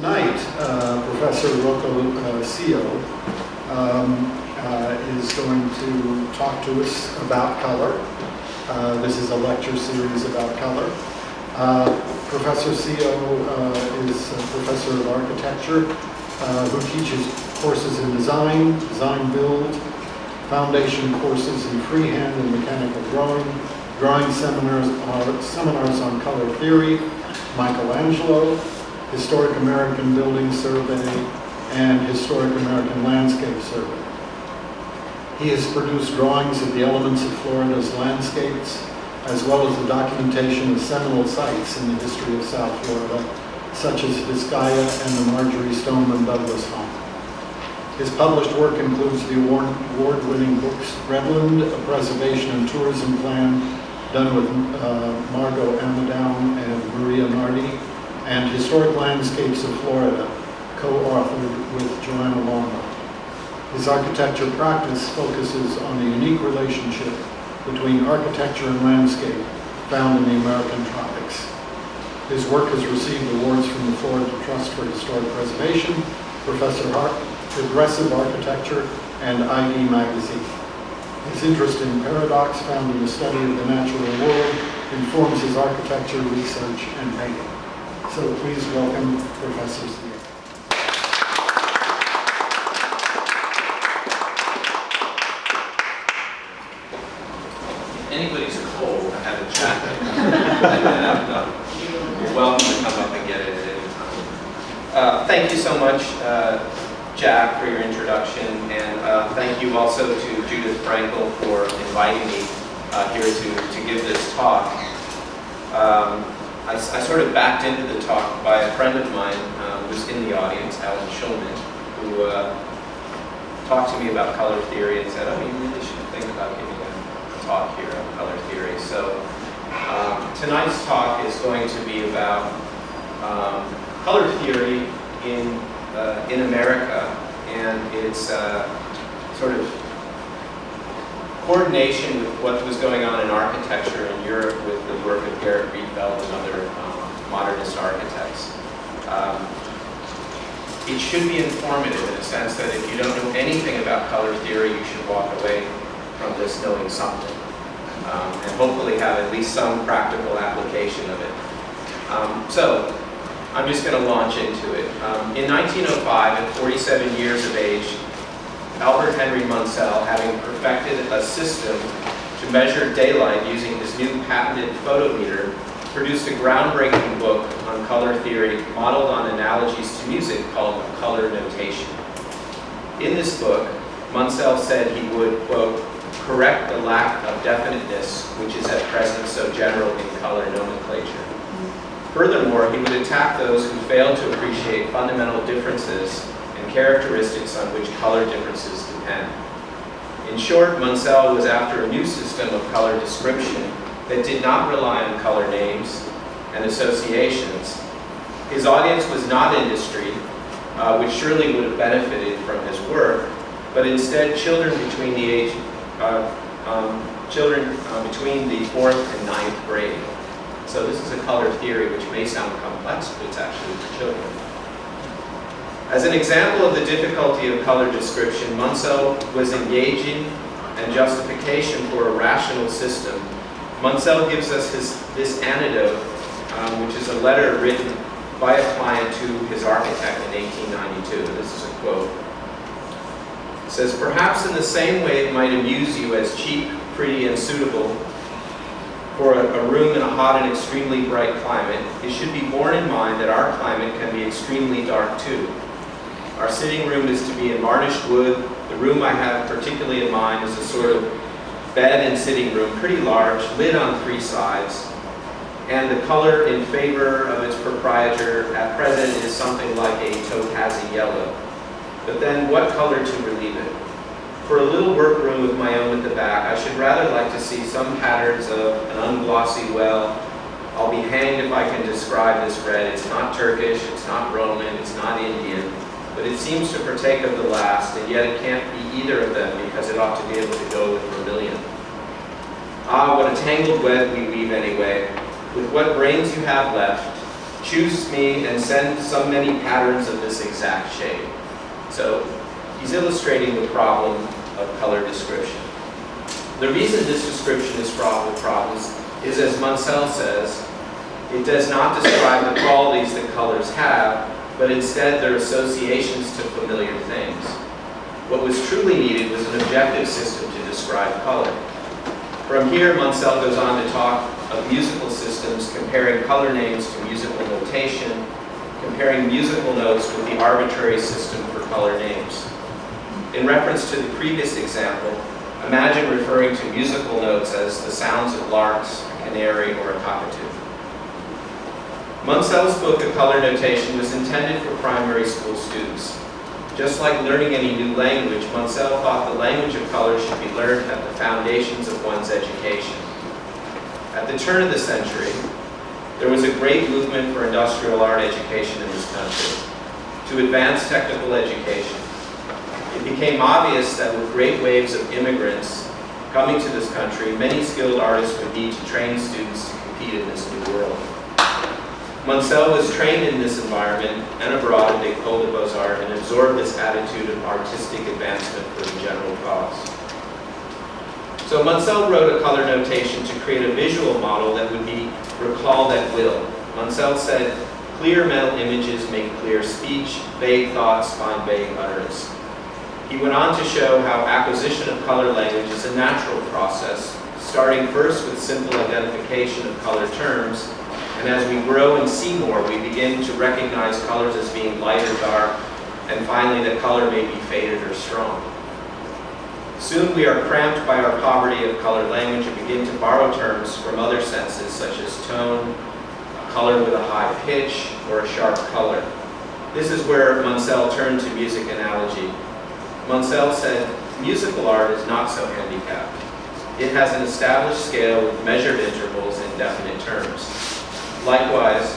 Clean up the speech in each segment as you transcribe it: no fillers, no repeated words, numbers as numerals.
Tonight, Professor Rocco Ceo is going to talk to us about color. This is a lecture series about color. Professor Ceo is a professor of architecture who teaches courses in design, design build, foundation courses in freehand and mechanical drawing seminars on color theory, Michelangelo, Historic American Building Survey, and Historic American Landscape Survey. He has produced drawings of the elements of Florida's landscapes, as well as the documentation of seminal sites in the history of South Florida, such as Vizcaya and the Marjorie Stoneman Douglas home. His published work includes the award-winning books Redland, A Preservation and Tourism Plan, done with Margot Amadown and Maria Nardi, and Historic Landscapes of Florida, co-authored with Joanna Longo. His architecture practice focuses on the unique relationship between architecture and landscape found in the American tropics. His work has received awards from the Florida Trust for Historic Preservation, Progressive Architecture, and ID Magazine. His interest in paradox found in the study of the natural world informs his architecture, research, and painting. So please welcome Professor Ceo. Anybody's cold, I have a jacket. You're welcome to come up and get it at any time. Thank you so much, Jack, for your introduction, and thank you also to Judith Frankel for inviting me here to give this talk. I sort of backed into the talk by a friend of mine who was in the audience, Alan Schulman, who talked to me about color theory and said, oh, you really should think about giving a talk here on color theory. So tonight's talk is going to be about color theory in America and its sort of coordination with what was going on in architecture in Europe with the work of Gerrit Rietveld and other modernist architects. It should be informative in the sense that if you don't know anything about color theory, you should walk away from this knowing something, and hopefully have at least some practical application of it. So I'm just going to launch into it. In 1905, at 47 years of age, Albert Henry Munsell, having perfected a system to measure daylight using his new patented photometer, produced a groundbreaking book on color theory modeled on analogies to music called Color Notation. In this book, Munsell said he would, quote, correct the lack of definiteness which is at present so general in color nomenclature. Furthermore, he would attack those who failed to appreciate fundamental differences and characteristics on which color differences depend. In short, Munsell was after a new system of color description that did not rely on color names and associations. His audience was not industry, which surely would have benefited from his work, but instead children between the between the 4th and 9th grade. So this is a color theory which may sound complex, but it's actually for children. As an example of the difficulty of color description, Munsell was engaging and justification for a rational system. Munsell gives us this anecdote, which is a letter written by a client to his architect in 1892. This is a quote. It says, perhaps in the same way it might amuse you as cheap, pretty, and suitable for a room in a hot and extremely bright climate, it should be borne in mind that our climate can be extremely dark too. Our sitting room is to be in varnished wood. The room I have particularly in mind is a sort of bed and sitting room, pretty large, lit on 3 sides, and the color in favor of its proprietor at present is something like a topazy yellow. But then what color to relieve it? For a little workroom with my own at the back, I should rather like to see some patterns of an unglossy well. I'll be hanged if I can describe this red. It's not Turkish, it's not Roman, it's not Indian, but it seems to partake of the last, and yet it can't be either of them because it ought to be able to go with vermilion. Ah, what a tangled web we weave anyway. With what brains you have left, choose me and send so many patterns of this exact shade. So he's illustrating the problem of color description. The reason this description is fraught with problems is, as Munsell says, it does not describe the qualities that colors have, but instead their associations to familiar things. What was truly needed was an objective system to describe color. From here, Munsell goes on to talk of musical systems, comparing color names to musical notation, comparing musical notes with the arbitrary system for color names. In reference to the previous example, imagine referring to musical notes as the sounds of larks, a canary, or a cockatoo. Munsell's book, A Color Notation, was intended for primary school students. Just like learning any new language, Munsell thought the language of color should be learned at the foundations of one's education. At the turn of the century, there was a great movement for industrial art education in this country, to advance technical education. It became obvious that with great waves of immigrants coming to this country, many skilled artists would need to train students to compete in this new world. Munsell was trained in this environment and abroad at École des Beaux-Arts and absorbed this attitude of artistic advancement for the general cause. So Munsell wrote a color notation to create a visual model that would be recalled at will. Munsell said, "Clear mental images make clear speech, vague thoughts find vague utterance." He went on to show how acquisition of color language is a natural process, starting first with simple identification of color terms, and as we grow and see more, we begin to recognize colors as being light or dark, and finally that color may be faded or strong. Soon we are cramped by our poverty of color language and begin to borrow terms from other senses, such as tone, a color with a high pitch, or a sharp color. This is where Munsell turned to music analogy. Munsell said, musical art is not so handicapped. It has an established scale with measured intervals in definite terms. Likewise,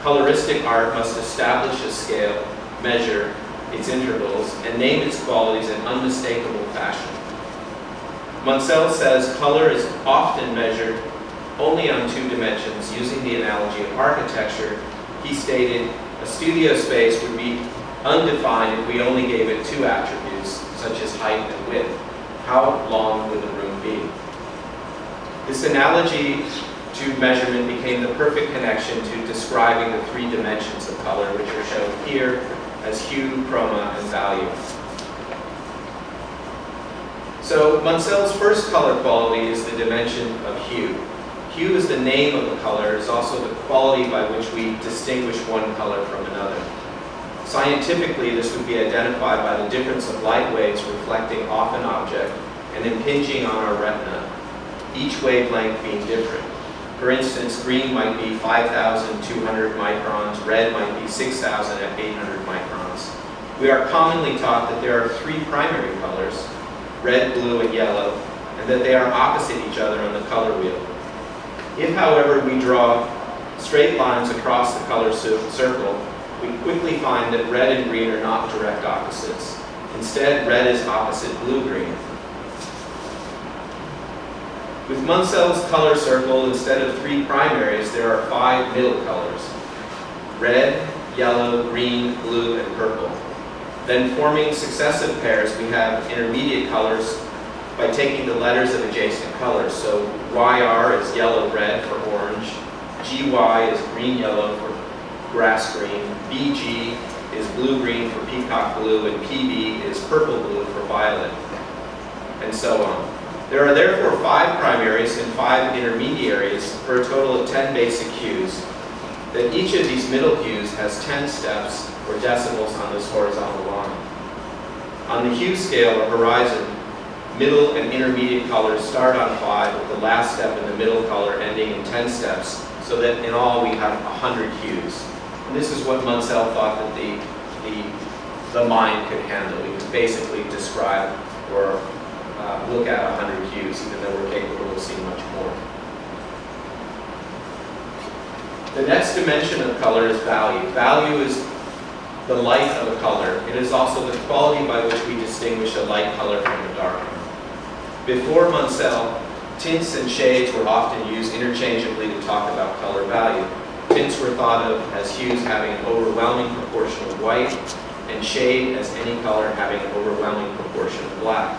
coloristic art must establish a scale, measure its intervals, and name its qualities in unmistakable fashion. Munsell says color is often measured only on two dimensions. Using the analogy of architecture, he stated, a studio space would be undefined if we only gave it two attributes, such as height and width. How long would the room be? This analogy to measurement became the perfect connection to describing the three dimensions of color, which are shown here as hue, chroma, and value. So Munsell's first color quality is the dimension of hue. Hue is the name of the color. It is also the quality by which we distinguish one color from another. Scientifically, this would be identified by the difference of light waves reflecting off an object and impinging on our retina, each wavelength being different. For instance, green might be 5,200 microns, red might be 6,000 at 800 microns. We are commonly taught that there are three primary colors, red, blue, and yellow, and that they are opposite each other on the color wheel. If, however, we draw straight lines across the color circle, we quickly find that red and green are not direct opposites. Instead, red is opposite blue-green. With Munsell's color circle, instead of three primaries, there are five middle colors: red, yellow, green, blue, and purple. Then forming successive pairs, we have intermediate colors by taking the letters of adjacent colors. So YR is yellow-red for orange, GY is green-yellow for grass green, BG is blue-green for peacock blue, and PB is purple-blue for violet, and so on. There are therefore five primaries and five intermediaries for a total of 10 basic hues. Then each of these middle hues has 10 steps or decibels on this horizontal line. On the hue scale or horizon, middle and intermediate colors start on 5 with the last step in the middle color ending in 10 steps, so that in all we have 100 hues. And this is what Munsell thought that the mind could handle. We could basically describe or look at 100 hues, even though we're capable of seeing much more. The next dimension of color is value. Value is the light of a color. It is also the quality by which we distinguish a light color from a dark one. Before Munsell, tints and shades were often used interchangeably to talk about color value. tints were thought of as hues having an overwhelming proportion of white, and shade as any color having an overwhelming proportion of black.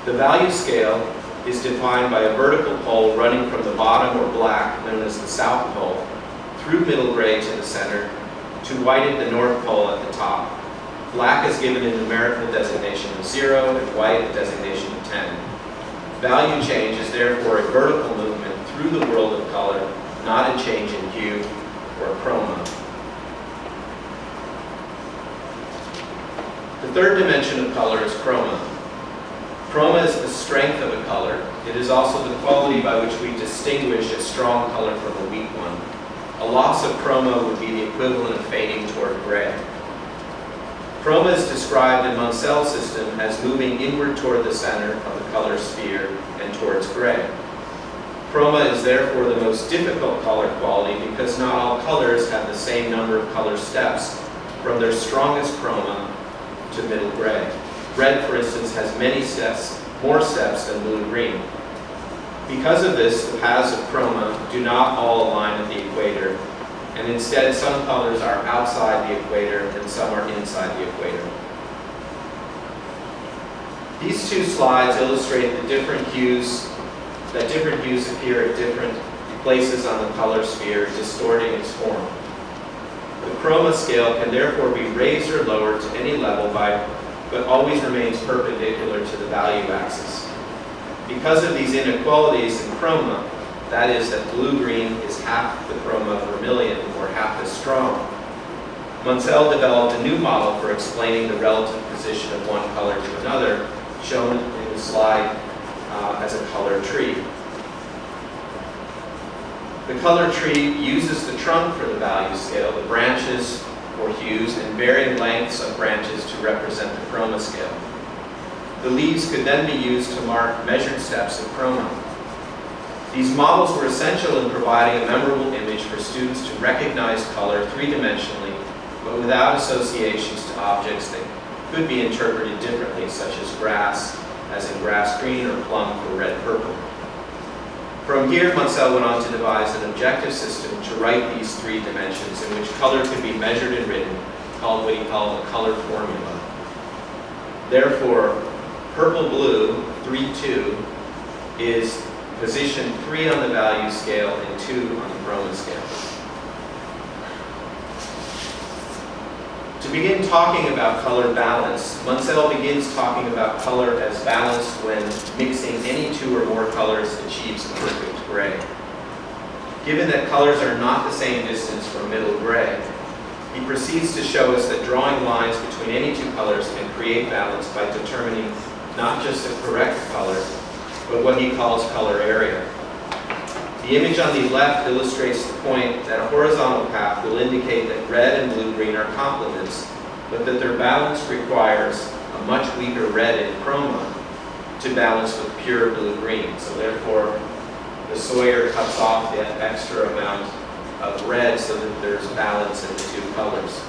The value scale is defined by a vertical pole running from the bottom or black, known as the south pole, through middle gray to the center, to white at the north pole at the top. Black is given a numerical designation of 0 and white a designation of 10. Value change is therefore a vertical movement through the world of color, not a change in hue or chroma. The third dimension of color is chroma. Chroma is the strength of a color. It is also the quality by which we distinguish a strong color from a weak one. A loss of chroma would be the equivalent of fading toward gray. Chroma is described in Munsell's system as moving inward toward the center of the color sphere and towards gray. Chroma is therefore the most difficult color quality because not all colors have the same number of color steps from their strongest chroma to middle gray. Red, for instance, has many steps, more steps than blue-green. Because of this, the paths of chroma do not all align at the equator, and instead some colors are outside the equator and some are inside the equator. These two slides illustrate the different hues appear at different places on the color sphere, distorting its form. The chroma scale can therefore be raised or lowered to any level but always remains perpendicular to the value axis. Because of these inequalities in chroma, that is that blue-green is half the chroma of vermilion or half as strong, Munsell developed a new model for explaining the relative position of one color to another, shown in the slide as a color tree. The color tree uses the trunk for the value scale, the branches for hues, and varying lengths of branches to represent the chroma scale. The leaves could then be used to mark measured steps of chroma. These models were essential in providing a memorable image for students to recognize color three-dimensionally, but without associations to objects that could be interpreted differently, such as grass, as in grass green, or plum for red purple. From here, Munsell went on to devise an objective system to write these three dimensions in which color could be measured and written, called what he called a color formula. Therefore, purple-blue, 3-2, is position 3 on the value scale and 2 on the chroma scale. To begin talking about color balance, Munsell begins talking about color as balanced when mixing any two or more colors achieves a perfect gray. Given that colors are not the same distance from middle gray, he proceeds to show us that drawing lines between any two colors can create balance by determining not just the correct color, but what he calls color area. The image on the left illustrates the point that a horizontal path will indicate that red and blue-green are complements, but that their balance requires a much weaker red in chroma to balance with pure blue-green. So therefore, the Sawyer cuts off the extra amount of red so that there's balance in the two colors.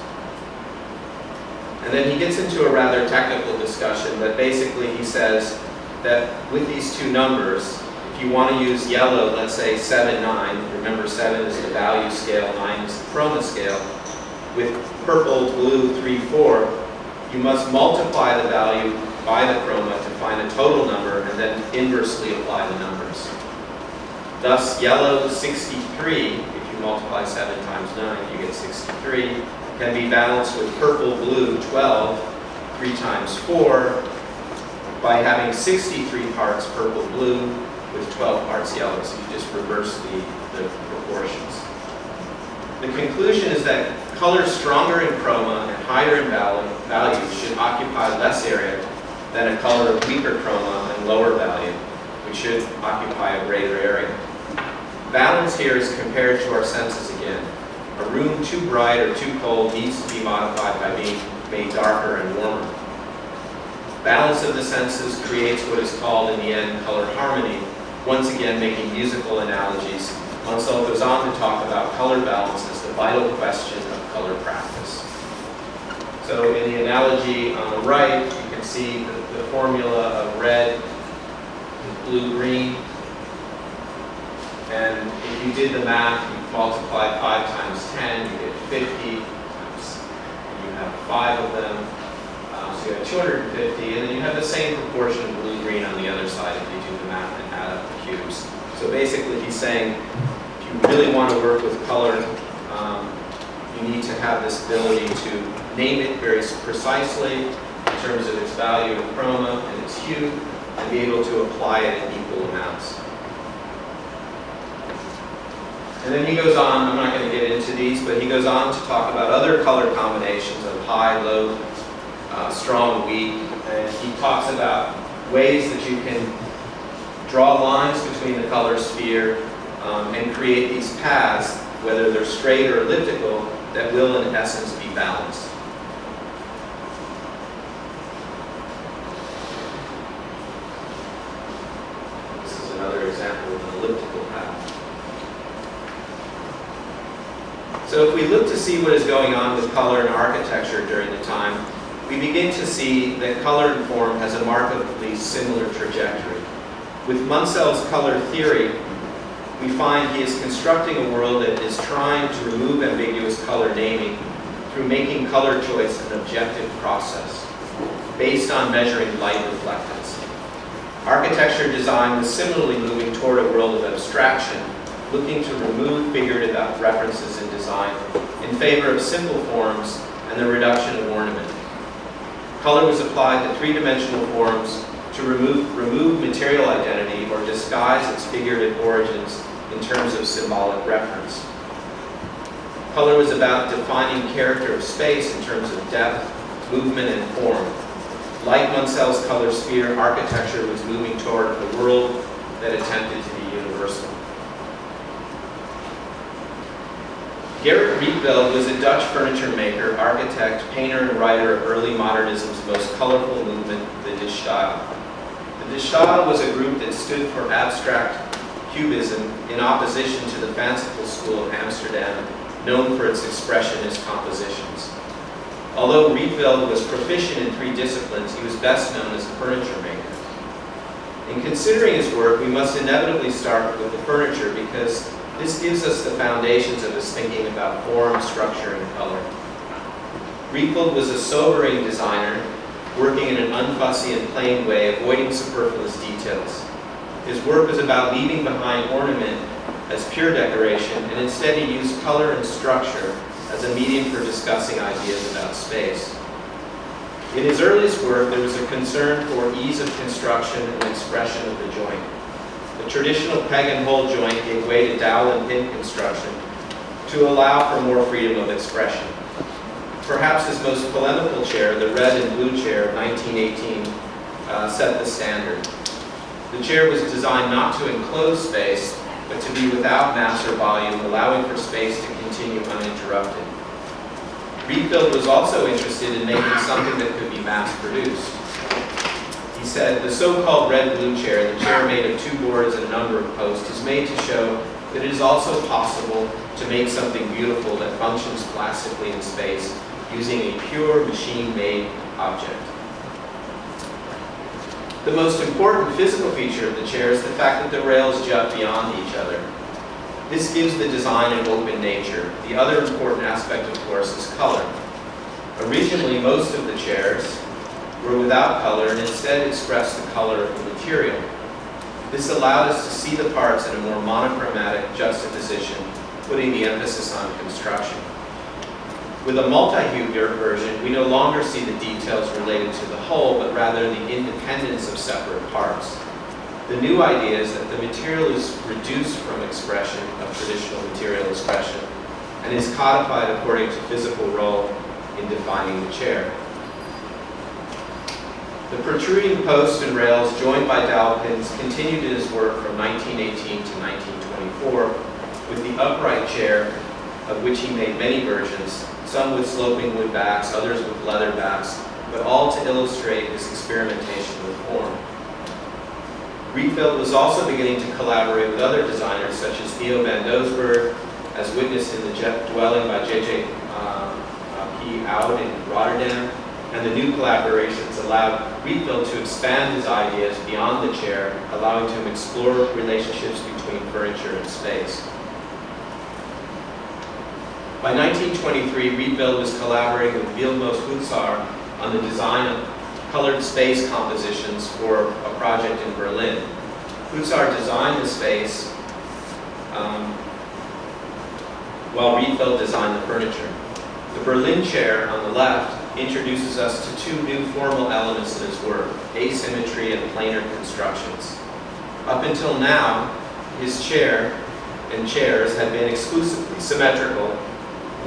And then he gets into a rather technical discussion, but basically he says that with these two numbers, if you want to use yellow, let's say 7-9, remember 7 is the value scale, 9 is the chroma scale, with purple, blue, 3-4, you must multiply the value by the chroma to find a total number and then inversely apply the numbers. Thus, yellow 63, if you multiply 7 times 9, you get 63, can be balanced with purple, blue, 12, 3 times 4, by having 63 parts purple, blue, with 12 parts yellow. So you just reverse the proportions. The conclusion is that colors stronger in chroma and higher in value should occupy less area than a color of weaker chroma and lower value, which should occupy a greater area. Balance here is compared to our senses again. A room too bright or too cold needs to be modified by being made darker and warmer. Balance of the senses creates what is called in the end color harmony, once again making musical analogies. Munsell goes on to talk about color balance as the vital question of color practice. So in the analogy on the right, you can see the formula of red, blue, green. And if you did the math, you multiply 5 times 10, you get 50. You have 5 of them. So you have 250, and then you have the same proportion of blue-green on the other side if you do the math and add up the cubes. So basically he's saying, if you really want to work with color, you need to have this ability to name it very precisely in terms of its value in chroma and its hue, and be able to apply it in equal amounts. And then he goes on, I'm not going to get into these, but he goes on to talk about other color combinations of high, low, strong, weak, and he talks about ways that you can draw lines between the color sphere and create these paths, whether they're straight or elliptical, that will in essence be balanced. This is another example of an elliptical path. So if we look to see what is going on with color and architecture during the time, we begin to see that color and form has a markedly similar trajectory. With Munsell's color theory, we find he is constructing a world that is trying to remove ambiguous color naming through making color choice an objective process based on measuring light reflectance. Architecture design was similarly moving toward a world of abstraction, looking to remove figurative references in design in favor of simple forms and the reduction of ornament. Color was applied to three-dimensional forms to remove material identity or disguise its figurative origins in terms of symbolic reference. Color was about defining character of space in terms of depth, movement, and form. Like Munsell's color sphere, architecture was moving toward a world that attempted to be universal. Gerrit Rietveld was a Dutch furniture maker, architect, painter, and writer of early modernism's most colorful movement, the De Stijl. The De Stijl was a group that stood for abstract cubism in opposition to the fanciful school of Amsterdam, known for its expressionist compositions. Although Rietveld was proficient in 3 disciplines, he was best known as a furniture maker. In considering his work, we must inevitably start with the furniture because this gives us the foundations of his thinking about form, structure, and color. Rietveld was a sobering designer, working in an unfussy and plain way, avoiding superfluous details. His work was about leaving behind ornament as pure decoration, and instead he used color and structure as a medium for discussing ideas about space. In his earliest work, there was a concern for ease of construction and expression of the joint. The traditional peg and hole joint gave way to dowel and pin construction to allow for more freedom of expression. Perhaps his most polemical chair, the red and blue chair of 1918, set the standard. The chair was designed not to enclose space, but to be without mass or volume, allowing for space to continue uninterrupted. Rietveld was also interested in making something that could be mass-produced. He said, the so-called red-blue chair, the chair made of 2 boards and a number of posts, is made to show that it is also possible to make something beautiful that functions plastically in space using a pure machine-made object. The most important physical feature of the chair is the fact that the rails jut beyond each other. This gives the design an open nature. The other important aspect, of course, is color. Originally, most of the chairs were without color and instead expressed the color of the material. This allowed us to see the parts in a more monochromatic juxtaposition, putting the emphasis on construction. With a multi-hue version, we no longer see the details related to the whole, but rather the independence of separate parts. The new idea is that the material is reduced from expression of traditional material expression and is codified according to physical role in defining the chair. The protruding posts and rails joined by dowel pins continued in his work from 1918 to 1924 with the upright chair, of which he made many versions, some with sloping wood backs, others with leather backs, but all to illustrate his experimentation with form. Rietveld was also beginning to collaborate with other designers such as Theo van Doesburg, as witnessed in the dwelling by J.J. P. Oud in Rotterdam, and the new collaborations allowed Rietveld to expand his ideas beyond the chair, allowing him to explore relationships between furniture and space. By 1923, Rietveld was collaborating with Vilmos Huszar on the design of colored space compositions for a project in Berlin. Huszar designed the space while Rietveld designed the furniture. The Berlin chair on the left introduces us to two new formal elements in his work, asymmetry and planar constructions. Up until now, his chair and chairs had been exclusively symmetrical.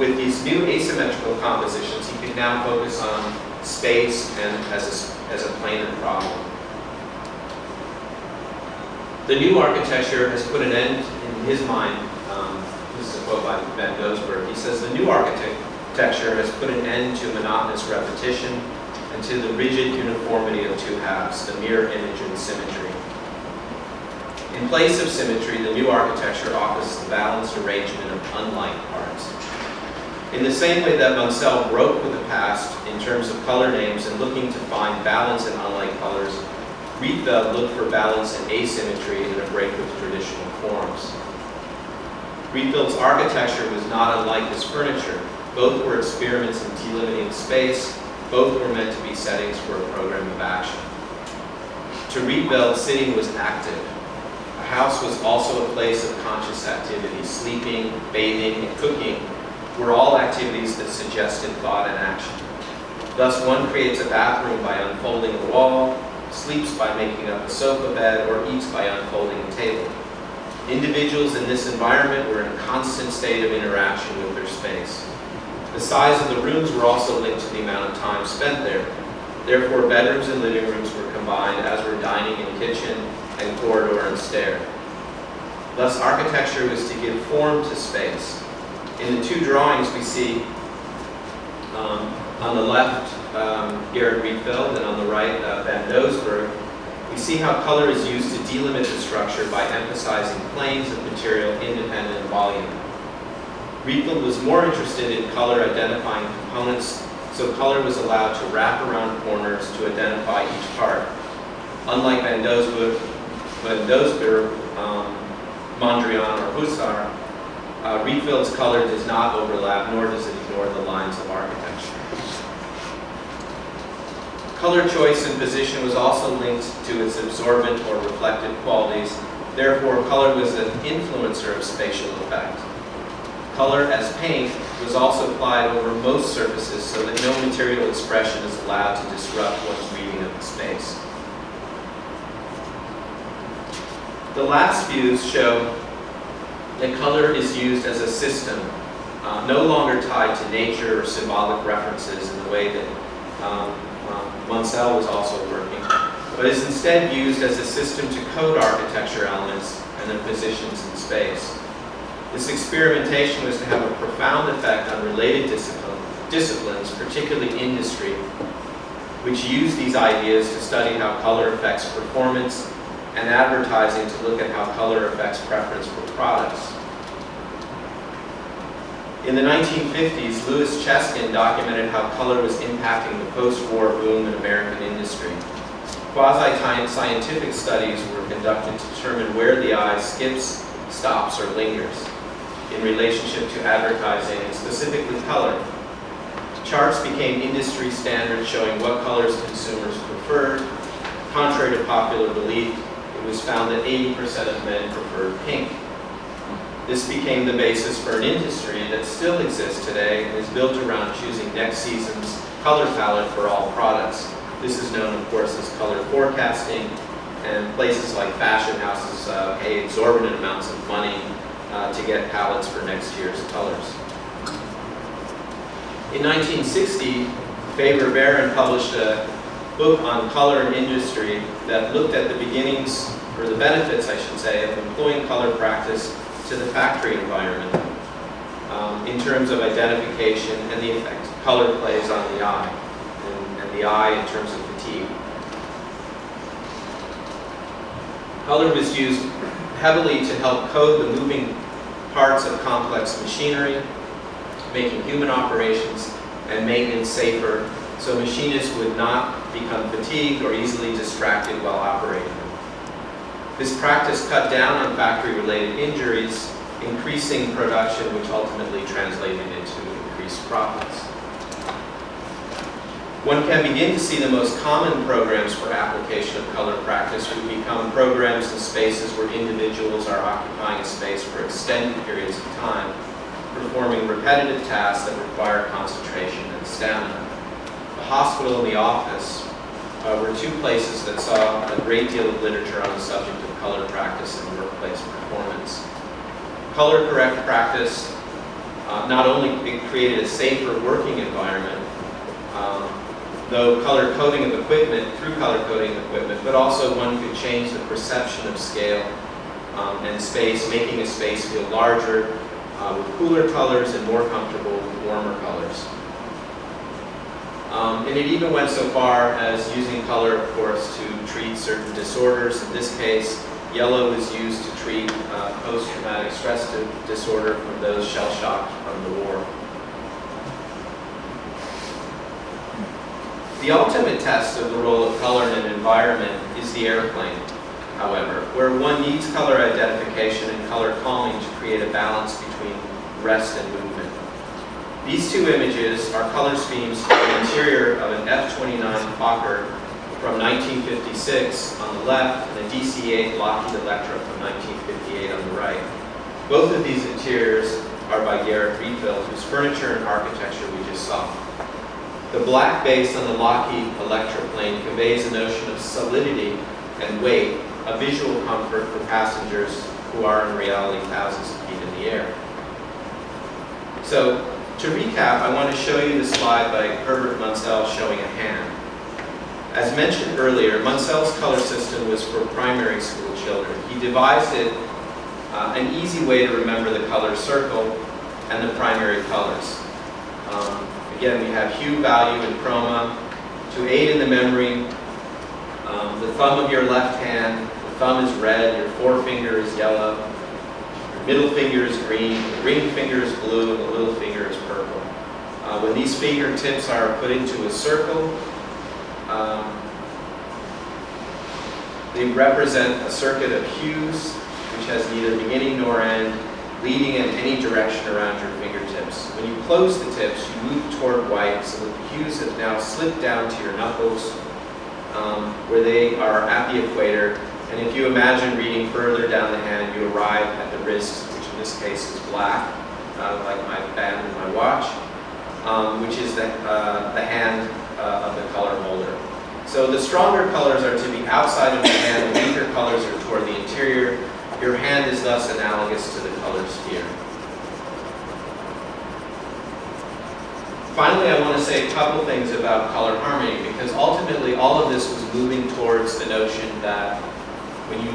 With these new asymmetrical compositions, he could now focus on space and as a planar problem. The new architecture has put an end, in his mind, this is a quote by Van Doesburg, he says, the new architecture has put an end to monotonous repetition and to the rigid uniformity of two halves, the mirror image and symmetry. In place of symmetry, the new architecture offers the balanced arrangement of unlike parts. In the same way that Munsell broke with the past in terms of color names and looking to find balance in unlike colors, Rietveld looked for balance and asymmetry in a break with traditional forms. Rietveld's architecture was not unlike his furniture. Both were experiments in delimiting space. Both were meant to be settings for a program of action. To Rietveld, sitting was active. A house was also a place of conscious activity. Sleeping, bathing, and cooking were all activities that suggested thought and action. Thus, one creates a bathroom by unfolding a wall, sleeps by making up a sofa bed, or eats by unfolding a table. Individuals in this environment were in a constant state of interaction with their space. The size of the rooms were also linked to the amount of time spent there. Therefore, bedrooms and living rooms were combined, as were dining and kitchen, and corridor and stair. Thus, architecture was to give form to space. In the two drawings we see on the left, Gerhard Rietveld, and on the right, Van Doesburg, we see how color is used to delimit the structure by emphasizing planes of material independent of volume. Rietveld was more interested in color identifying components, so color was allowed to wrap around corners to identify each part. Unlike Van Doesburg, Mondrian, or Huszar, Rietveld's color does not overlap, nor does it ignore the lines of architecture. Color choice and position was also linked to its absorbent or reflective qualities. Therefore, color was an influencer of spatial effect. Color as paint was also applied over most surfaces so that no material expression is allowed to disrupt one's reading of the space. The last views show that color is used as a system, no longer tied to nature or symbolic references in the way that Munsell was also working, but is instead used as a system to code architecture elements and their positions in space. This experimentation was to have a profound effect on related disciplines, particularly industry, which use these ideas to study how color affects performance, and advertising to look at how color affects preference for products. In the 1950s, Louis Cheskin documented how color was impacting the post-war boom in American industry. Quasi-scientific studies were conducted to determine where the eye skips, stops, or lingers in relationship to advertising, and specifically color. Charts became industry standards showing what colors consumers preferred. Contrary to popular belief, it was found that 80% of men preferred pink. This became the basis for an industry that still exists today and is built around choosing next season's color palette for all products. This is known, of course, as color forecasting, and places like fashion houses pay exorbitant amounts of money to get palettes for next year's colors. In 1960, Faber-Baron published a book on color and industry that looked at the beginnings, or the benefits, I should say, of employing color practice to the factory environment in terms of identification and the effect color plays on the eye, and the eye in terms of fatigue. Color was used heavily to help code the moving parts of complex machinery, making human operations and maintenance safer so machinists would not become fatigued or easily distracted while operating them. This practice cut down on factory-related injuries, increasing production, which ultimately translated into increased profits. One can begin to see the most common programs for application of color practice would become programs in spaces where individuals are occupying space for extended periods of time, performing repetitive tasks that require concentration and stamina. The hospital and the office were two places that saw a great deal of literature on the subject of color practice and workplace performance. Color correct practice not only created a safer working environment, though color coding of equipment, through color coding of equipment, but also one could change the perception of scale and space, making a space feel larger with cooler colors and more comfortable with warmer colors. And it even went so far as using color, of course, to treat certain disorders. In this case, yellow is used to treat post-traumatic stress disorder from those shell-shocked from the war. The ultimate test of the role of color in an environment is the airplane, however, where one needs color identification and color calming to create a balance between rest and movement. These two images are color schemes for the interior of an F-29 Fokker from 1956 on the left and a DC-8 Lockheed Electra from 1958 on the right. Both of these interiors are by Garrett Rietveld, whose furniture and architecture we just saw. The black base on the Lockheed Electra plane conveys a notion of solidity and weight, a visual comfort for passengers who are in reality thousands of feet in the air. So, to recap, I want to show you the slide by Albert Munsell showing a hand. As mentioned earlier, Munsell's color system was for primary school children. He devised it an easy way to remember the color circle and the primary colors. Again, we have hue, value, and chroma. To aid in the memory, the thumb of your left hand, the thumb is red, your forefinger is yellow, your middle finger is green, the ring finger is blue, and the little finger is purple. When these fingertips are put into a circle, they represent a circuit of hues, which has neither beginning nor end, leading in any direction around your fingertips. When you close the tips, you move toward white, so that the hues have now slipped down to your knuckles, where they are at the equator. And if you imagine reading further down the hand, you arrive at the wrist, which in this case is black, like my band and my watch, which is the hand of the color holder. So the stronger colors are to be outside of the hand, the weaker colors are toward the interior. Your hand is thus analogous to the color sphere. Finally, I want to say a couple things about color harmony, because ultimately all of this was moving towards the notion that when you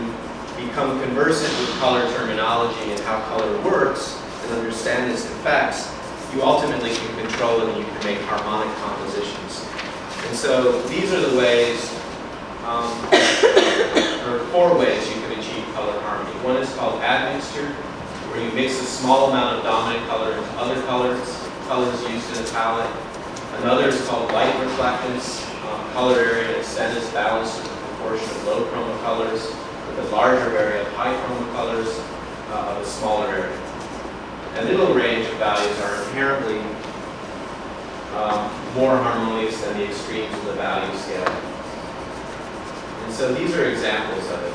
become conversant with color terminology and how color works and understand its effects, you ultimately can control it and you can make harmonic compositions. And so these are the ways, there are 4 ways you can achieve color harmony. One is called admixture, where you mix a small amount of dominant color into other colors used in a palette. Another is called light reflectance. Color area extent is balanced with a proportion of low chroma colors with a larger area of high chroma colors of a smaller area. And middle range of values are inherently more harmonious than the extremes of the value scale. And so these are examples of it.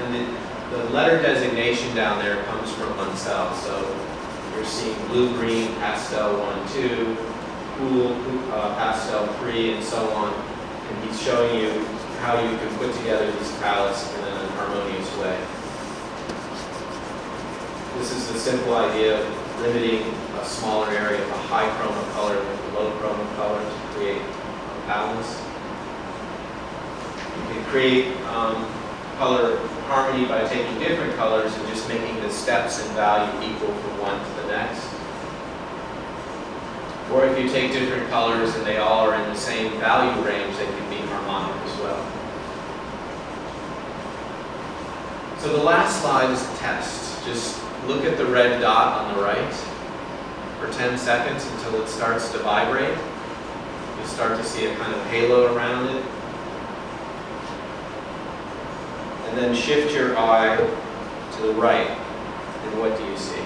And the letter designation down there comes from Munsell. So you're seeing blue, green, pastel 1, 2, cool, pastel 3, and so on. And he's showing you how you can put together these palettes in a harmonious way. This is the simple idea of limiting a smaller area of a high chroma color with a low chroma color to create balance. You can create color harmony by taking different colors and just making the steps in value equal from one to the next. Or if you take different colors and they all are in the same value range, they can be harmonic as well. So the last slide is a test. Just look at the red dot on the right for 10 seconds until it starts to vibrate. you start to see a kind of halo around it. And then shift your eye to the right, and what do you see?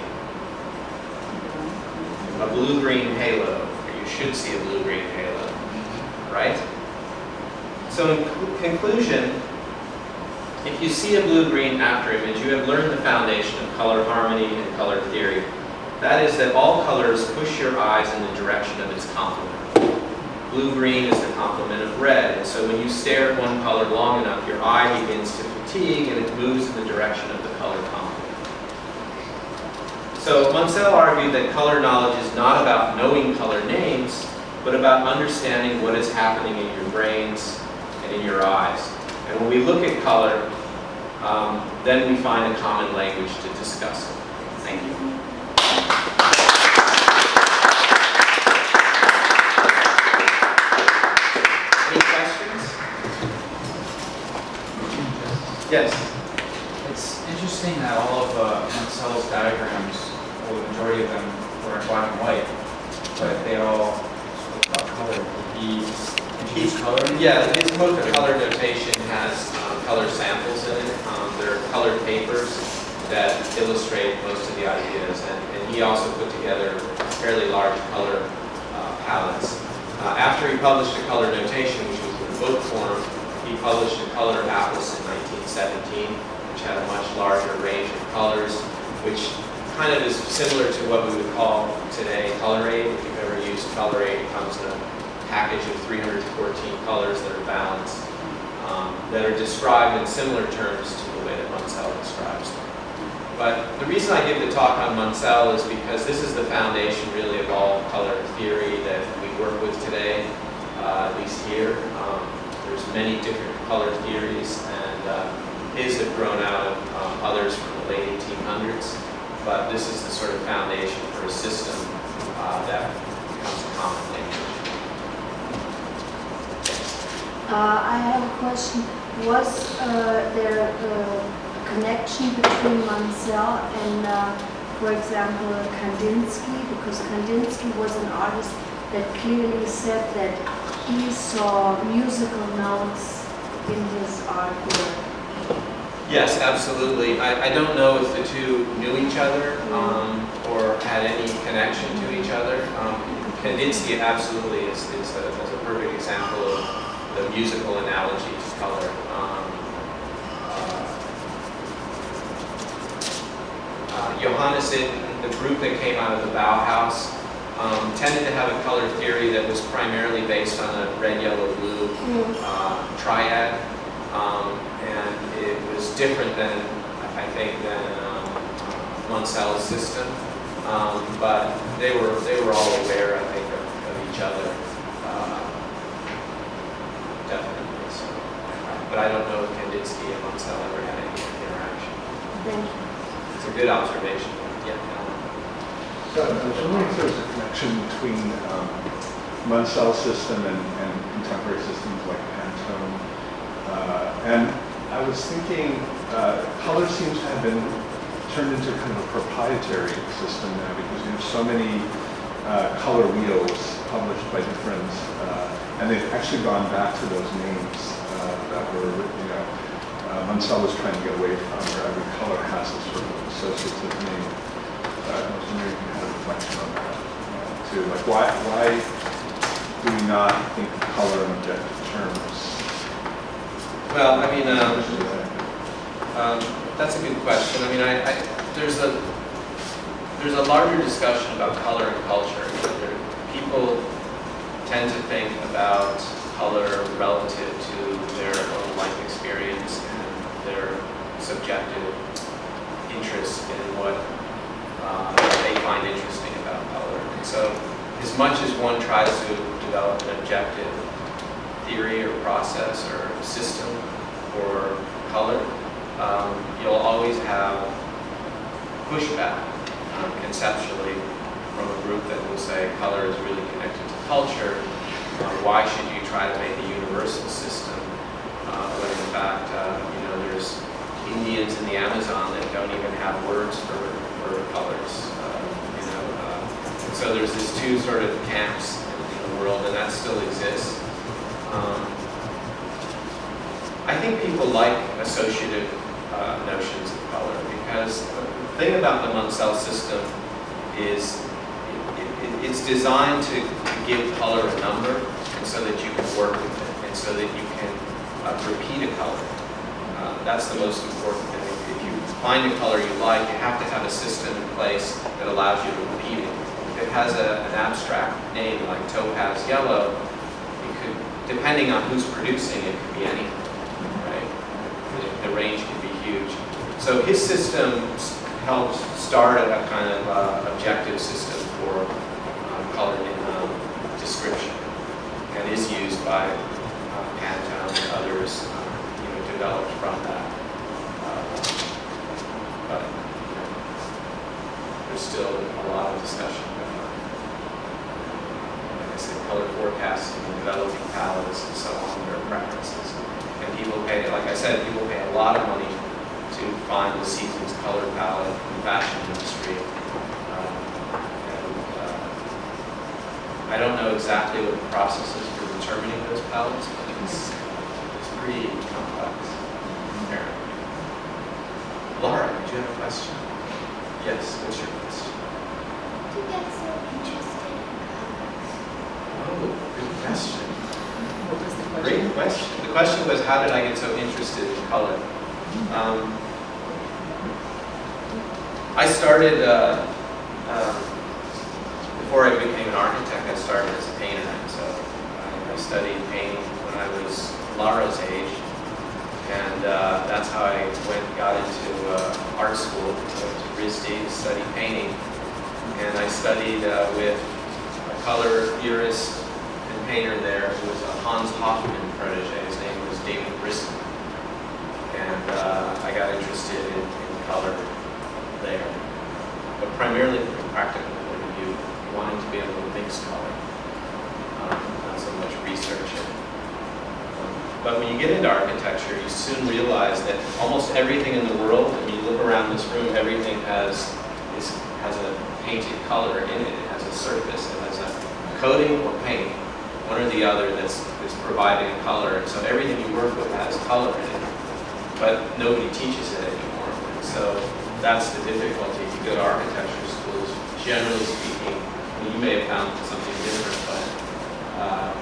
A blue-green halo, or you should see a blue-green halo, right? So in conclusion, if you see a blue-green after image, you have learned the foundation of color harmony and color theory. That is that all colors push your eyes in the direction of its complement. Blue-green is the complement of red, and so when you stare at one color long enough, your eye begins to fatigue and it moves in the direction of the color complement. So Munsell argued that color knowledge is not about knowing color names, but about understanding what is happening in your brains and in your eyes. And when we look at color, then we find a common language to discuss it. Thank you. Any questions? Yes. It's interesting that all of Munsell's diagrams, or the majority of them, were in black and white, but they all spoke about color. He introduced color? Yeah, his book, Color Notation, has color samples in it. There are colored papers that illustrate most of the ideas, and he also put together fairly large color palettes. After he published a Color Notation, which was in book form, he published a Color Atlas in 1917, which had a much larger range of colors, which kind of is similar to what we would call today color aid. If you've ever used color aid, it comes in a package of 314 colors that are balanced, that are described in similar terms to the way that Munsell describes them. But the reason I give the talk on Munsell is because this is the foundation really of all color theory that we work with today, at least here. There's many different color theories, and his have grown out of others from the late 1800s. But this is the sort of foundation for a system that becomes a common language. I have a question. Was there a connection between Munsell and, for example, Kandinsky? Because Kandinsky was an artist that clearly said that he saw musical notes in his artwork. Yes, absolutely. I don't know if the two knew each other or had any connection to each other. Kandinsky absolutely is a perfect example of the musical analogy to color. Johannes Itten, the group that came out of the Bauhaus, tended to have a color theory that was primarily based on a red, yellow, blue triad. And it was different than, I think, than Munsell's system. But they were all aware, I think, of each other. Definitely. So, but I don't know if Kandinsky and Munsell ever had any interaction. Thank you. It's a good observation. Yeah. So I was wondering if there was a connection between Munsell's system and contemporary systems like Pantone. And I was thinking color seems to have been turned into kind of a proprietary system now because you have so many color wheels published by different, and they've actually gone back to those names that were, Munsell was trying to get away from, where every color has a sort of associative name. I was wondering if you had a reflection on that too. Like why do we not think of color in objective terms? Well, I mean, that's a good question. I mean, there's a larger discussion about color and culture. People tend to think about color relative to their own life experience and their subjective interest in what they find interesting about color. And so, as much as one tries to develop an objective theory or process or system for color, you'll always have pushback conceptually from a group that will say color is really connected to culture. Why should you try to make a universal system when in fact there's Indians in the Amazon that don't even have words for colors. And so there's these two sort of camps. world, and that still exists. I think people like associative notions of color because the thing about the Munsell system is it's designed to give color a number, and so that you can work with it, and so that you can repeat a color. That's the most important thing. If you find a color you like, you have to have a system in place that allows you to repeat it. If it has an abstract name like topaz yellow, it could, depending on who's producing it, could be anything, right? The range could be huge. So his system helped start a kind of objective system for color description, and is used by Pantone and others, developed from that. But there's still a lot of discussion going on. Like I said, color forecasting and developing palettes and so on, their preferences. And people pay, like I said, people pay a lot of money to find the season's color palette in the fashion industry. I don't know exactly what the process is for determining those palettes, but it's pretty complex. There. Laura, did you have a question? Yes, what's your question? Did you get so interested in colors? Oh, good question. What was the question? Great question. The question was, how did I get so interested in color? I started, before I became an architect, I started as a painter. So I studied painting when I was Laura's age. And that's how I got into art school. I went to RISD to study painting. And I studied with a color theorist and painter there who was a Hans Hofmann protege. His name was David Brisson. And I got interested in color there. But primarily from a practical point of view, wanting to be able to mix color. Not so much research it. But when you get into architecture, you soon realize that almost everything in the world, when you look around this room, everything has a painted color in it. It has a surface, it has a coating or paint, one or the other that's providing color. And so everything you work with has color in it, but nobody teaches it anymore. And so that's the difficulty. If you go to architecture schools, generally speaking, you may have found something different, but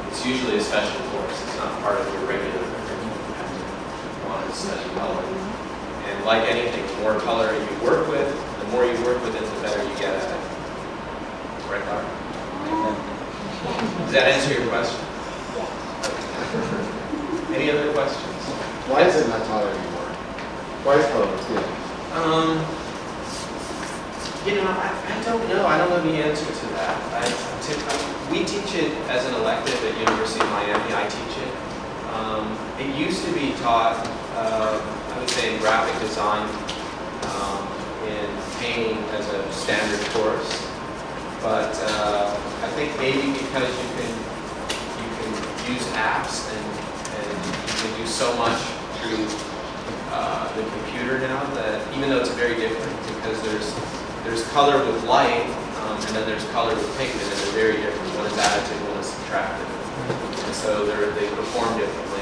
it's usually a special course. It's not part of your regular curriculum. You want to study color. And like anything, the more color you work with, the more you work with it, the better you get at it. Right, Laura? Does that answer your question? Any other questions? Why is it not taught anymore? Why is color stealing? I don't know. I don't know the answer to that. We teach it as an elective at University of Miami. I teach it. It used to be taught, I would say, in graphic design, in painting as a standard course. But I think maybe because you can use apps and you can do so much through the computer now that even though it's very different because there's color with light and then there's color with pigment and they're very different. One is additive, one is subtractive. And so they perform differently.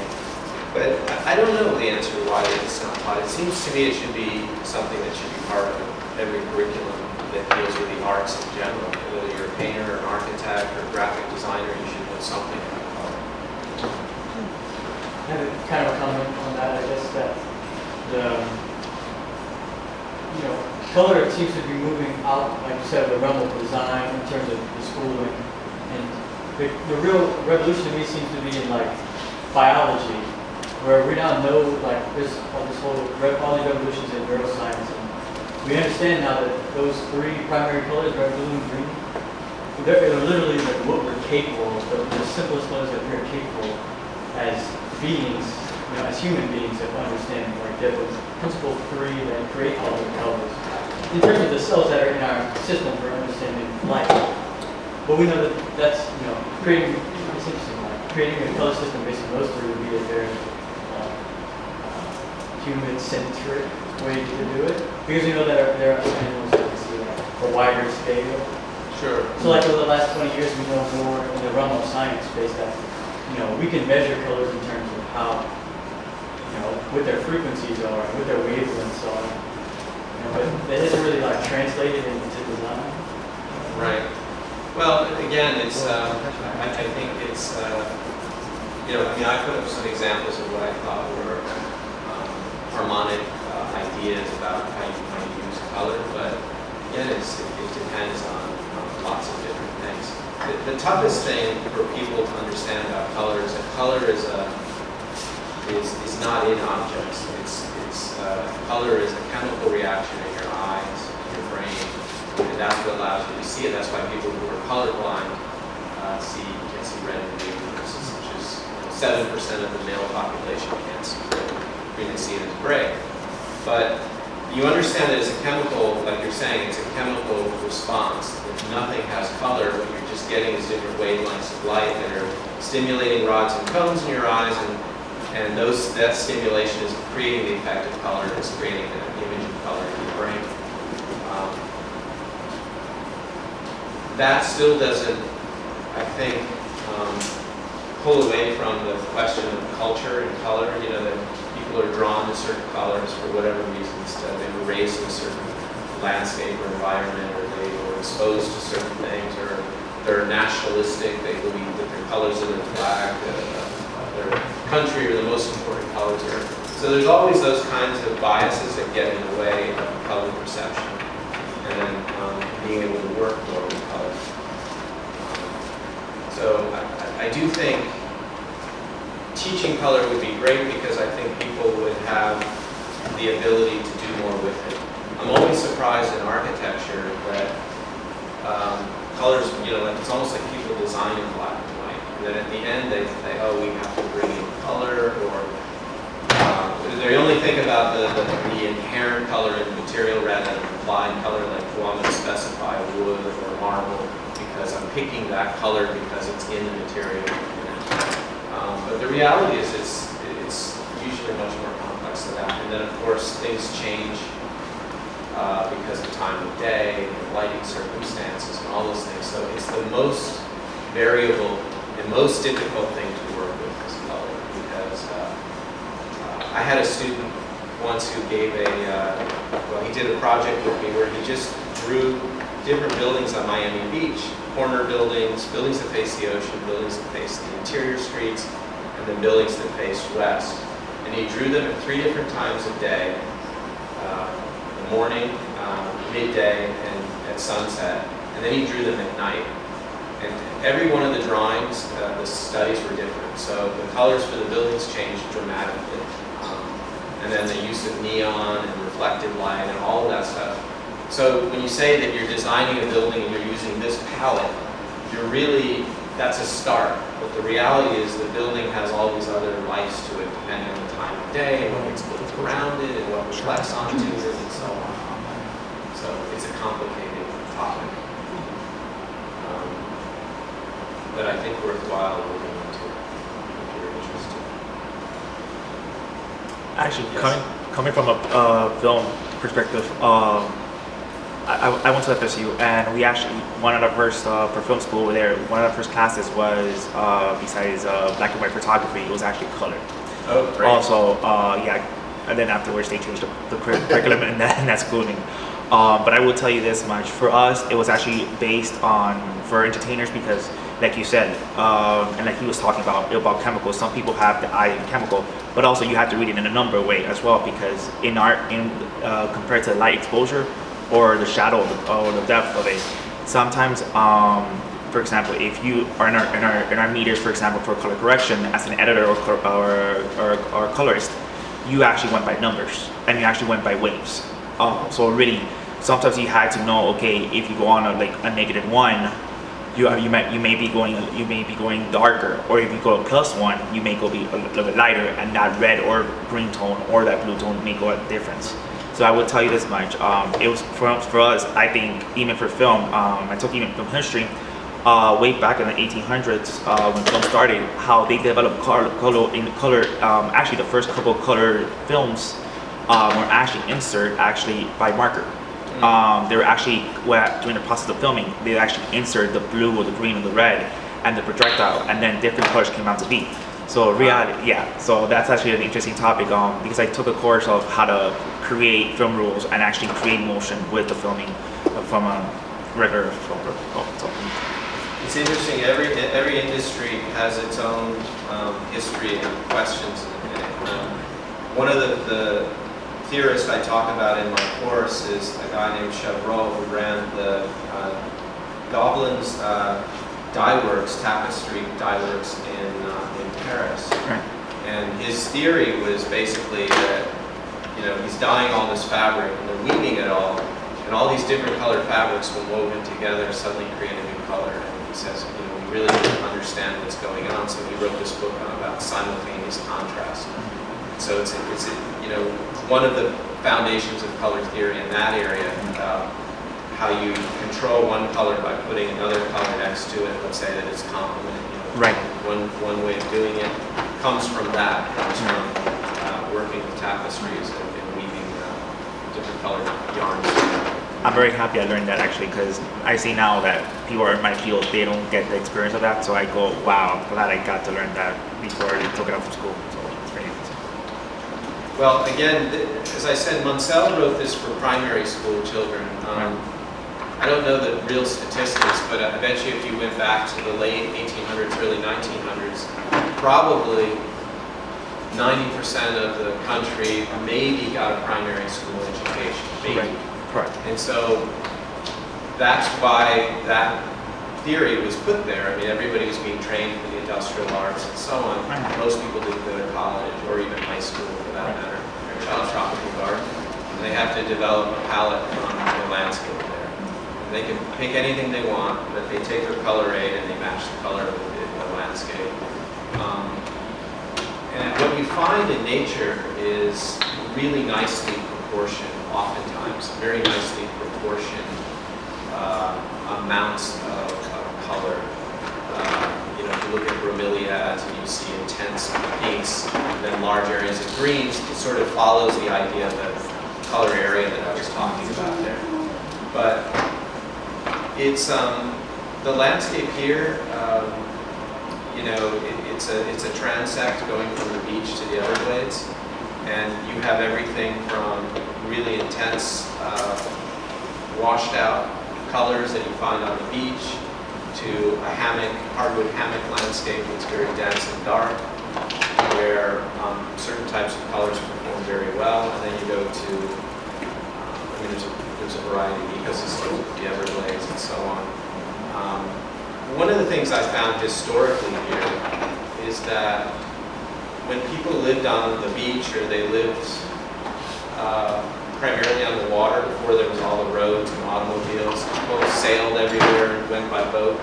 But I don't know the answer to why it's not taught. It seems to me it should be something that should be part of every curriculum that deals with the arts in general. Whether you're a painter or an architect or a graphic designer, you should know something about color. I have kind of a comment on that. I guess that color seems to be moving out, like you said, the realm of design in terms of the schooling. And the real revolution to me seems to be in like biology, where we now know like there's all these revolutions in neuroscience. And we understand now that those three primary colors, red, blue, and green, they're literally like what we're capable of, the simplest colors that we're capable as beings, as human beings, of understanding. Like there was principle three that create all the colors. In terms of the cells that are in our system for understanding light. But we know that that's, creating, it's interesting, like creating a color system based on those three would be a very human-centric way to do it. Because we know that there are animals that can see that a wider scale. Sure. So like over the last 20 years, we know more in the realm of science based that, we can measure colors in terms of how, what their frequencies are, what their wavelengths are. But that isn't really like translated into design. Right. Well, again, it's, I think it's, I put up some examples of what I thought were harmonic ideas about how you might use color, but again, it depends on lots of different things. The toughest thing for people to understand about color is that color is not in objects. Color is a chemical reaction in your eyes, in your brain, and that's what allows you to see it. That's why people who are colorblind can see red and green, which is 7% of the male population can't see red. We can see it as gray. But you understand that it's a chemical, like you're saying, it's a chemical response. If nothing has color, what you're just getting is different wavelengths of light that are stimulating rods and cones in your eyes, and that stimulation is creating the effect of color. It's creating an image of color in your brain. That still doesn't, I think, pull away from the question of culture and color. That people are drawn to certain colors for whatever reasons. They were raised in a certain landscape or environment, or they were exposed to certain things, or they're nationalistic. They believe that the colors of their flag, their country, are the most important colors. So there's always those kinds of biases that get in the way of color perception, and then being able to work more with color. So I do think teaching color would be great, because I think people would have the ability to do more with it. I'm always surprised in architecture that colors, it's almost like people design in black and white. And then at the end they say, oh, we have to bring in color, or they only think about the inherent color in the material rather than applied color, like, well, I'm going to specify wood or marble because I'm picking that color because it's in the material. But the reality is it's usually much more complex than that. And then, of course, things change because of time of day and lighting circumstances and all those things. So it's the most variable and most difficult thing to work with is color, because I had a student once who gave he did a project with me where he just drew different buildings on Miami Beach, corner buildings, buildings that face the ocean, buildings that face the interior streets, and then buildings that face west. And he drew them at 3 different times a day, the morning, midday, and at sunset. And then he drew them at night. And every one of the drawings, the studies were different. So the colors for the buildings changed dramatically. And then the use of neon and reflected light and all of that stuff. So when you say that you're designing a building and you're using this palette, that's a start. But the reality is the building has all these other lights to it, depending on the time of day and what gets built around it and what reflects onto it and so on. So it's a complicated topic. But I think worthwhile looking into if you're interested. Actually, Yes. coming from a film perspective, I went to FSU, and we actually, one of the first, for film school over there, one of the first classes was, besides black and white photography, it was actually color. Oh, great. Also, and then afterwards they changed the curriculum in that schooling. But I will tell you this much, for us, it was actually based on, for entertainers, because like you said, and like he was talking about chemicals, some people have the eye in chemical, but also you have to read it in a number way as well, because in art, compared to light exposure or the shadow or the depth of it, sometimes, for example, if you are in our meters, for example, for color correction, as an editor or colorist, you actually went by numbers and you actually went by waves. So really, sometimes you had to know, okay, if you go on a -1, you may be going darker, or if you go a +1, you may go be a little bit lighter, and that red or green tone or that blue tone may go a difference. So I will tell you this much: it was for us. I think even for film, I took even film history. Way back in the 1800s, when film started, how they developed color. Actually, the first couple of color films were actually inserted by marker. They were actually, during the process of filming, they actually insert the blue or the green or the red and the projectile, and then different colors came out to be. So reality, yeah. So that's actually an interesting topic because I took a course of how to create film rules and actually create motion with the filming from a regular film protocol. So, It's interesting. Every industry has its own history and questions. One of the theorists I talk about in my course is a guy named Chevreau, who ran the Goblin's dye works, tapestry dye works in Paris. right. And his theory was basically that, he's dyeing all this fabric and they're weaving it all, and all these different colored fabrics when woven together suddenly create a new color. And he says, we really didn't understand what's going on, so he wrote this book about simultaneous contrast. So it's one of the foundations of color theory in that area, about how you control one color by putting another color next to it. Let's say that it's complement. Right. One way of doing it comes from working with tapestries and weaving different colored yarns. I'm very happy I learned that actually, because I see now that people in my field, they don't get the experience of that. So I go, wow, I'm glad I got to learn that before I took it out from school. So it's very interesting. Well, again, as I said, Munsell wrote this for primary school children. I don't know the real statistics, but I bet you if you went back to the late 1800s, early 1900s, probably 90% of the country maybe got a primary school education, maybe. Correct. And so that's why that theory was put there. I mean, everybody was being trained for the industrial arts and so on. Most people didn't go to college or even high school for that matter. Their child's tropical garden. And they have to develop a palette on the landscape there. And they can pick anything they want, but they take their color aid and they match the color of the landscape. And what you find in nature is really nicely proportioned, oftentimes, very nicely proportioned amounts of color. If you look at bromeliads and you see intense pinks, and then large areas of greens, it sort of follows the idea of the color area that I was talking about there. But it's the landscape here. It's a transect going from the beach to the Everglades, and you have everything from really intense, washed out colors that you find on the beach to a hardwood hammock landscape that's very dense and dark, where certain types of colors perform very well, and then you go to, there's a variety of ecosystems, the Everglades and so on. One of the things I found historically here is that when people lived on the beach, or they lived primarily on the water before there was all the roads and automobiles, people sailed everywhere and went by boat.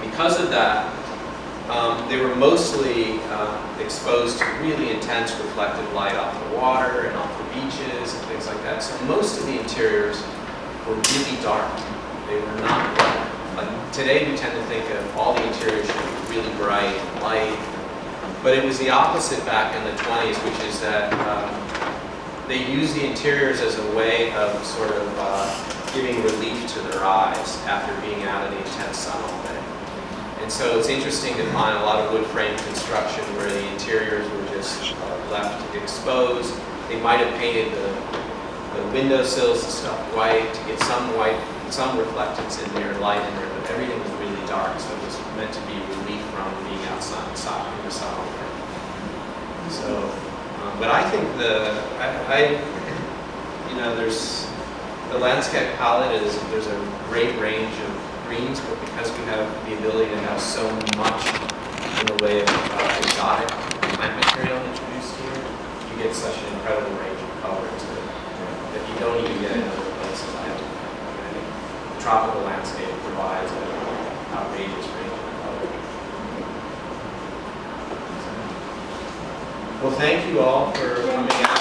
Because of that, they were mostly exposed to really intense reflected light off the water and off the beaches and things like that. So most of the interiors were really dark. They were not bright. Like today we tend to think of all the interiors should be really bright and light, but it was the opposite back in the 20s, which is that they used the interiors as a way of sort of giving relief to their eyes after being out in the intense sun all day. And so it's interesting to find a lot of wood frame construction where the interiors were just left exposed. They might have painted the windowsills and stuff white to get some white, some reflectance in there, light in there, but everything was really dark, so it was meant to be relief from being outside in the sun all day. So, but I think there's the landscape palette there's a great range of greens, but because we have the ability to have so much in the way of exotic plant material introduced here, you get such an incredible range of colors that you don't even get in other places. I think the tropical landscape provides an outrageous range of color. Well, thank you all for coming out.